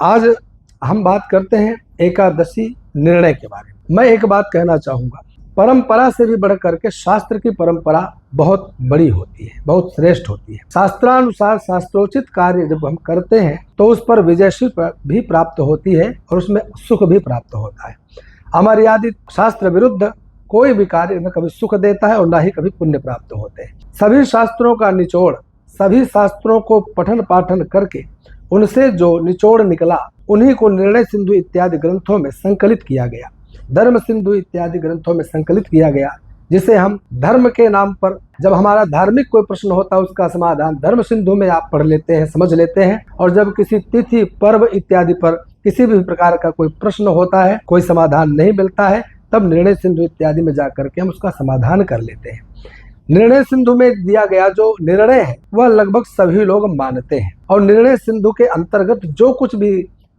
आज हम बात करते हैं एकादशी निर्णय के बारे में। मैं एक बात कहना चाहूँगा, परंपरा से भी बढ़ करके शास्त्र की परंपरा बहुत बड़ी होती है, बहुत श्रेष्ठ होती है। शास्त्रानुसार शास्त्रोचित कार्य जब हम करते हैं तो उस पर विजयश्री भी प्राप्त होती है और उसमें सुख भी प्राप्त होता है। अमर्यादित शास्त्र विरुद्ध कोई भी कार्य न कभी सुख देता है और न ही कभी पुण्य प्राप्त होते हैं। सभी शास्त्रों का निचोड़, सभी शास्त्रों को पठन पाठन करके उनसे जो निचोड़ निकला उन्हीं को निर्णय सिंधु इत्यादि ग्रंथों में संकलित किया गया, धर्म सिंधु इत्यादि ग्रंथों में संकलित किया गया, जिसे हम धर्म के नाम पर जब हमारा धार्मिक कोई प्रश्न होता है उसका समाधान धर्म सिंधु में आप पढ़ लेते हैं, समझ लेते हैं। और जब किसी तिथि पर्व इत्यादि पर किसी भी प्रकार का कोई प्रश्न होता है, कोई समाधान नहीं मिलता है, तब निर्णय सिंधु इत्यादि में जाकर के हम उसका समाधान कर लेते हैं। निर्णय सिंधु में दिया गया जो निर्णय है वह लगभग सभी लोग मानते हैं और निर्णय सिंधु के अंतर्गत जो कुछ भी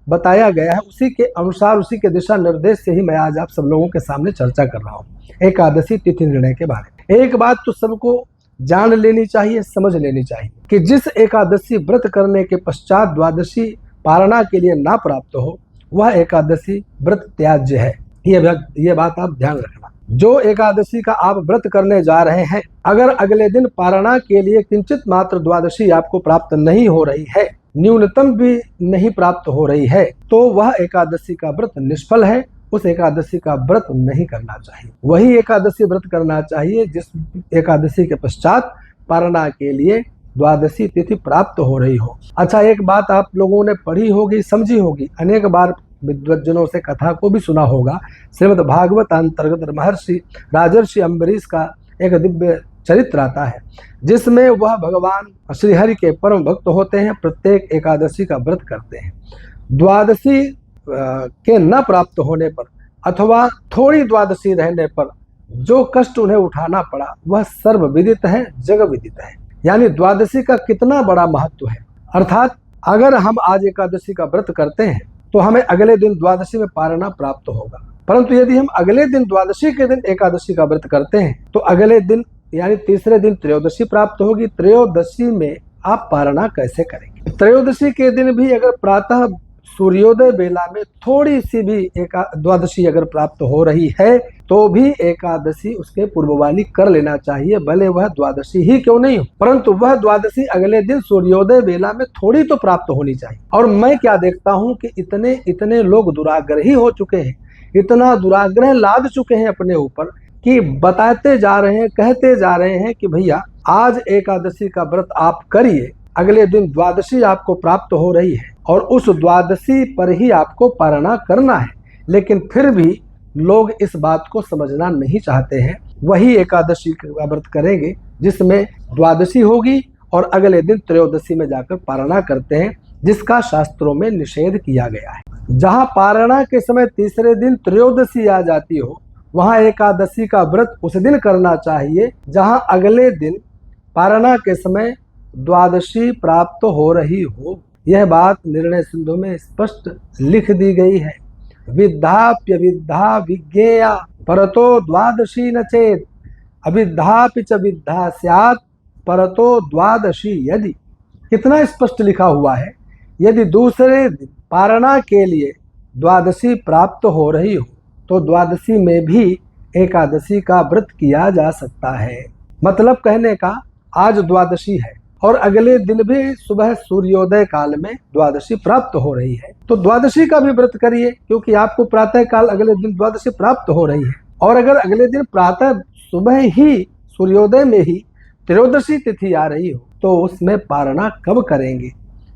बताया गया है उसी के अनुसार, उसी के दिशा निर्देश से ही मैं आज आप सब लोगों के सामने चर्चा कर रहा हूँ एकादशी तिथि निर्णय के बारे में। एक बात तो सबको जान लेनी चाहिए, समझ लेनी चाहिए कि जिस एकादशी व्रत करने के पश्चात द्वादशी पारणा के लिए ना प्राप्त हो वह एकादशी व्रत त्याज्य है। ये बात आप ध्यान रखना। जो एकादशी का आप व्रत करने जा रहे हैं, अगर अगले दिन पारणा के लिए किंचित मात्र द्वादशी आपको प्राप्त नहीं हो रही है, न्यूनतम भी नहीं प्राप्त हो रही है, तो वह एकादशी का व्रत निष्फल है। उस एकादशी का व्रत नहीं करना चाहिए। वही एकादशी व्रत करना चाहिए जिस एकादशी के पश्चात पारणा के लिए द्वादशी तिथि प्राप्त हो रही हो। अच्छा, एक बात आप लोगों ने पढ़ी होगी, समझी होगी, अनेक बार विद्वज्जनों से कथा को भी सुना होगा। श्रीमद् भागवत अंतर्गत महर्षि राजर्षि अम्बरीश का एक दिव्य चरित्र आता है जिसमें वह भगवान श्रीहरि के परम भक्त होते हैं, प्रत्येक एकादशी का व्रत करते हैं। द्वादशी के न प्राप्त होने पर अथवा थोड़ी द्वादशी रहने पर जो कष्ट उन्हें उठाना पड़ा वह सर्व विदित है, जग विदित है। यानी द्वादशी का कितना बड़ा महत्व है। अर्थात अगर हम आज एकादशी का व्रत करते हैं तो हमें अगले दिन द्वादशी में पारणा प्राप्त होगा, परंतु यदि हम अगले दिन द्वादशी के दिन एकादशी का व्रत करते हैं तो अगले दिन यानी तीसरे दिन त्रयोदशी प्राप्त होगी। त्रयोदशी में आप पारणा कैसे करेंगे? त्रयोदशी के दिन भी अगर प्रातः सूर्योदय बेला में थोड़ी सी भी द्वादशी अगर प्राप्त हो रही है तो भी एकादशी उसके पूर्व वाली कर लेना चाहिए, भले वह द्वादशी ही क्यों नहीं हो, परंतु वह द्वादशी अगले दिन सूर्योदय बेला में थोड़ी तो प्राप्त होनी चाहिए। और मैं क्या देखता हूँ कि इतने लोग दुराग्रही हो चुके हैं, इतना दुराग्रह लाद चुके हैं अपने ऊपर कि बताते जा रहे हैं, कहते जा रहे हैं कि भैया आज एकादशी का व्रत आप करिए, अगले दिन द्वादशी आपको प्राप्त हो रही है और उस द्वादशी पर ही आपको पारणा करना है। लेकिन फिर भी लोग इस बात को समझना नहीं चाहते हैं। वही एकादशी का व्रत करेंगे जिसमें द्वादशी होगी और अगले दिन त्रयोदशी में जाकर पारणा करते हैं, जिसका शास्त्रों में निषेध किया गया है। जहाँ पारणा के समय तीसरे दिन त्रयोदशी आ जाती हो वहाँ एकादशी का व्रत उस दिन करना चाहिए जहाँ अगले दिन पारणा के समय द्वादशी प्राप्त हो रही हो। यह बात निर्णय सिंधु में स्पष्ट लिख दी गई है। विद्धाप्य विद्धा विज्ञेया परतो द्वादशी न चेत, अविद्धापि च विद्धा स्यात् परतो द्वादशी यदि। कितना स्पष्ट लिखा हुआ है। यदि दूसरे दिन पारणा के लिए द्वादशी प्राप्त हो रही हो तो द्वादशी में भी एकादशी का व्रत किया जा सकता है। मतलब कहने का आज द्वादशी है और अगले दिन भी सुबह सूर्योदय काल में द्वादशी प्राप्त हो रही है तो द्वादशी का भी व्रत करिए, क्योंकि आपको प्रातः काल अगले दिन द्वादशी प्राप्त हो रही है। और अगर अगले दिन प्रातः सुबह ही सूर्योदय में ही त्रयोदशी तिथि आ रही हो तो उसमें पारणा कब करेंगे?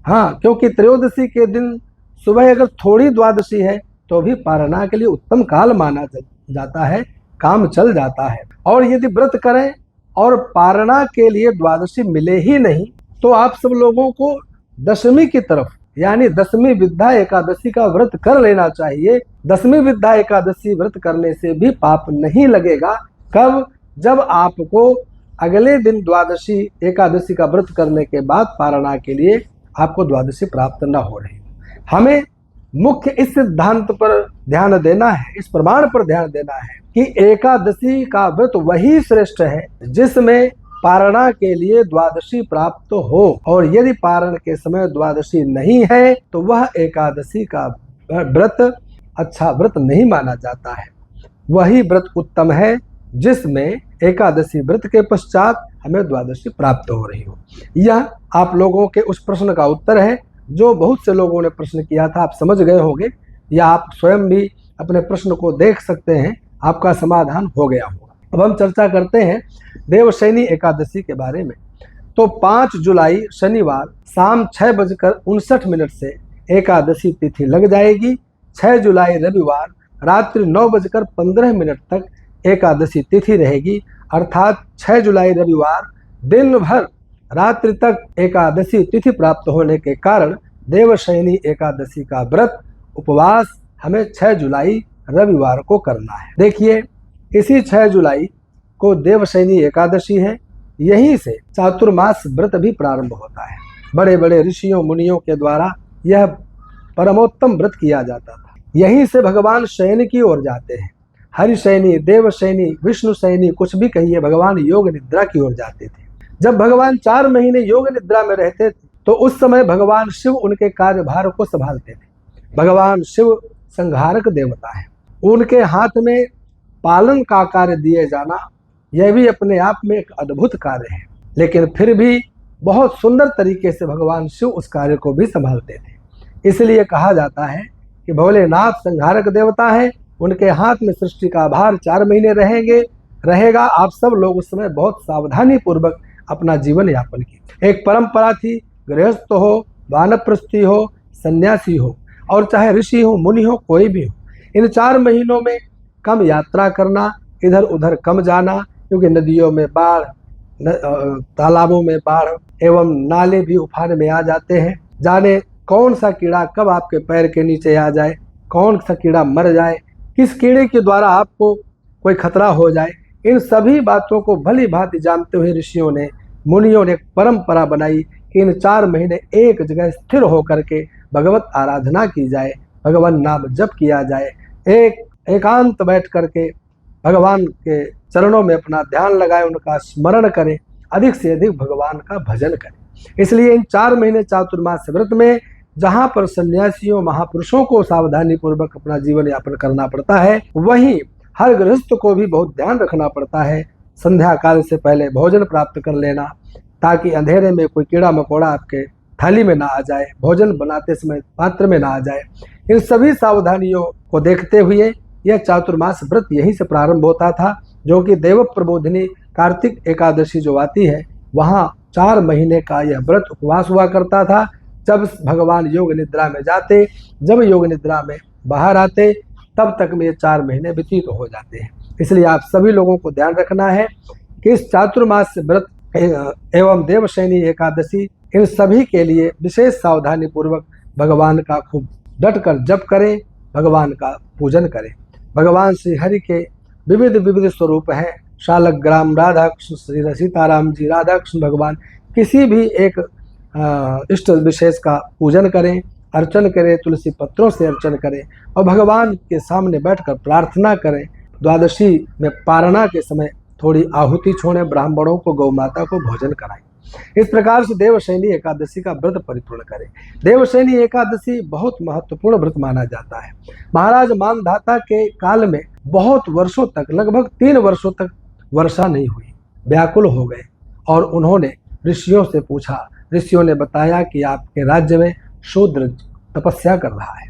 हाँ, क्योंकि त्रयोदशी के दिन सुबह अगर थोड़ी द्वादशी है तो भी पारणा के लिए उत्तम काल माना जाता है, काम चल जाता है। और यदि व्रत करें और पारणा के लिए द्वादशी मिले ही नहीं तो आप सब लोगों को दशमी की तरफ यानी दशमी विद्या एकादशी का व्रत कर लेना चाहिए। दशमी विद्या एकादशी व्रत करने से भी पाप नहीं लगेगा। कब? जब आपको अगले दिन द्वादशी एकादशी का व्रत करने के बाद पारणा के लिए आपको द्वादशी प्राप्त न हो रही। हमें मुख्य इस सिद्धांत पर ध्यान देना है, इस प्रमाण पर ध्यान देना है कि एकादशी का व्रत वही श्रेष्ठ है जिसमें पारणा के लिए द्वादशी प्राप्त हो, और यदि पारण के समय द्वादशी नहीं है तो वह एकादशी का व्रत अच्छा व्रत नहीं माना जाता है। वही व्रत उत्तम है जिसमें एकादशी व्रत के पश्चात हमें द्वादशी प्राप्त हो रही हो। यह आप लोगों के उस प्रश्न का उत्तर है जो बहुत से लोगों ने प्रश्न किया था। आप समझ गए होंगे, या आप स्वयं भी अपने प्रश्न को देख सकते हैं, आपका समाधान हो गया होगा। अब हम चर्चा करते हैं देवशयनी एकादशी के बारे में। तो 5 जुलाई शनिवार शाम 6:59 से एकादशी तिथि लग जाएगी। 6 जुलाई रविवार रात्रि 9:15 तक एकादशी तिथि रहेगी, अर्थात 6 जुलाई रविवार दिन भर रात्रि तक एकादशी तिथि प्राप्त होने के कारण देवशयनी एकादशी का व्रत उपवास हमें 6 जुलाई रविवार को करना है। देखिए, इसी 6 जुलाई को देवशयनी एकादशी है। यहीं से चातुर्मास व्रत भी प्रारंभ होता है। बड़े बड़े ऋषियों मुनियों के द्वारा यह परमोत्तम व्रत किया जाता था। यहीं से भगवान शयन की ओर जाते हैं। हरिशयनी, देवशयनी, विष्णुशयनी, कुछ भी कहिए, भगवान योग निद्रा की ओर जाते थे। जब भगवान 4 महीने योग निद्रा में रहते थे तो उस समय भगवान शिव उनके कार्यभार को संभालते थे। भगवान शिव संहारक देवता है। उनके हाथ में पालन का कार्य दिए जाना, यह भी अपने आप में एक अद्भुत कार्य है, लेकिन फिर भी बहुत सुंदर तरीके से भगवान शिव उस कार्य को भी संभालते थे। इसलिए कहा जाता है कि भोलेनाथ संहारक देवता है, उनके हाथ में सृष्टि का भार 4 महीने रहेगा। आप सब लोग उस समय बहुत सावधानी पूर्वक अपना जीवन यापन किए। एक परंपरा थी, गृहस्थ हो, वानप्रस्थी हो, सन्यासी हो, और चाहे ऋषि हो, मुनि हो, कोई भी हो, इन 4 महीनों में कम यात्रा करना, इधर उधर कम जाना, क्योंकि नदियों में बाढ़, तालाबों में बाढ़ एवं नाले भी उफान में आ जाते हैं। जाने कौन सा कीड़ा कब आपके पैर के नीचे आ जाए, कौन सा कीड़ा मर जाए, किस कीड़े के द्वारा आपको कोई खतरा हो जाए, इन सभी बातों को भली भांति जानते हुए ऋषियों ने, मुनियों ने एक परंपरा बनाई कि इन 4 महीने एक जगह स्थिर होकर के भगवत आराधना की जाए, भगवान नाम जप किया जाए, एकांत बैठ करके भगवान के चरणों में अपना ध्यान लगाए, उनका स्मरण करें, अधिक से अधिक भगवान का भजन करें। इसलिए इन 4 महीने चातुर्मास व्रत में जहाँ पर सन्यासियों, महापुरुषों को सावधानी पूर्वक अपना जीवन यापन करना पड़ता है, वहीं हर गृहस्थ को भी बहुत ध्यान रखना पड़ता है। संध्या काल से पहले भोजन प्राप्त कर लेना, ताकि अंधेरे में कोई कीड़ा मकोड़ा आपके थाली में ना आ जाए, भोजन बनाते समय पात्र में ना आ जाए। इन सभी सावधानियों को देखते हुए यह चातुर्मास व्रत यहीं से प्रारंभ होता था, जो कि देव प्रबोधिनी कार्तिक एकादशी जो आती है, वहाँ 4 महीने का यह व्रत उपवास हुआ करता था। जब भगवान योग निद्रा में जाते, जब योग निद्रा में बाहर आते, तब तक में ये 4 महीने व्यतीत हो जाते हैं। इसलिए आप सभी लोगों को ध्यान रखना है कि इस चातुर्मास व्रत एवं देवशयनी एकादशी, इन सभी के लिए विशेष सावधानी पूर्वक भगवान का खूब डट कर जप करें, भगवान का पूजन करें। भगवान श्री हरि के विविध विविध स्वरूप हैं। शालग्राम राधा कृष्ण, श्री सीताराम जी, राधा कृष्ण भगवान, किसी भी एक इष्ट विशेष का पूजन करें, अर्चन करें, तुलसी पत्रों से अर्चन करें और भगवान के सामने बैठकर प्रार्थना करें। द्वादशी में पारणा के समय थोड़ी आहुति छोड़ें, ब्राह्मणों को, गौ माता को भोजन कराएं। इस प्रकार से देवशयनी एकादशी का व्रत परिपूर्ण करें। देवशयनी एकादशी बहुत महत्वपूर्ण व्रत माना जाता है। महाराज मानधाता के काल में बहुत वर्षों तक, लगभग 3 वर्षों तक वर्षा नहीं हुई। व्याकुल हो गए और उन्होंने ऋषियों से पूछा। ऋषियों ने बताया कि आपके राज्य में शूद्र तपस्या कर रहा है।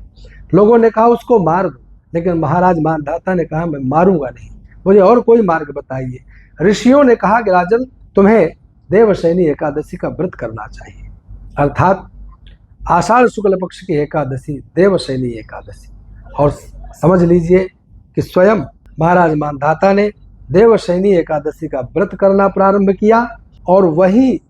लोगों ने कहा उसको मार दो, लेकिन महाराज मानधाता ने कहा मैं मारूंगा नहीं, मुझे और कोई मार्ग बताइए। ऋषियों ने कहा कि राजन, तुम्हें देवशयनी एकादशी का व्रत करना चाहिए, अर्थात आषाढ़ शुक्ल पक्ष की एकादशी देवशयनी एकादशी। और समझ लीजिए कि स्वयं महाराज मानधाता ने देवशयनी एकादशी का व्रत करना प्रारंभ किया और वही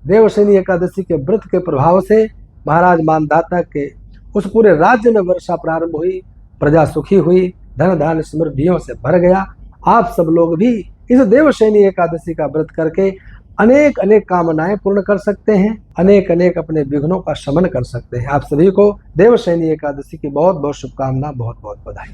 देवशयनी एकादशी के व्रत के प्रभाव से महाराज मानधाता के उस पूरे राज्य में वर्षा प्रारंभ हुई, प्रजा सुखी हुई, धन धान्य समृद्धियों से भर गया। आप सब लोग भी इस देवशयनी एकादशी का व्रत करके अनेक अनेक कामनाएं पूर्ण कर सकते हैं, अनेक अनेक अपने विघ्नों का शमन कर सकते हैं। आप सभी को देवशयनी एकादशी की बहुत बहुत शुभकामना, बहुत बहुत बधाई।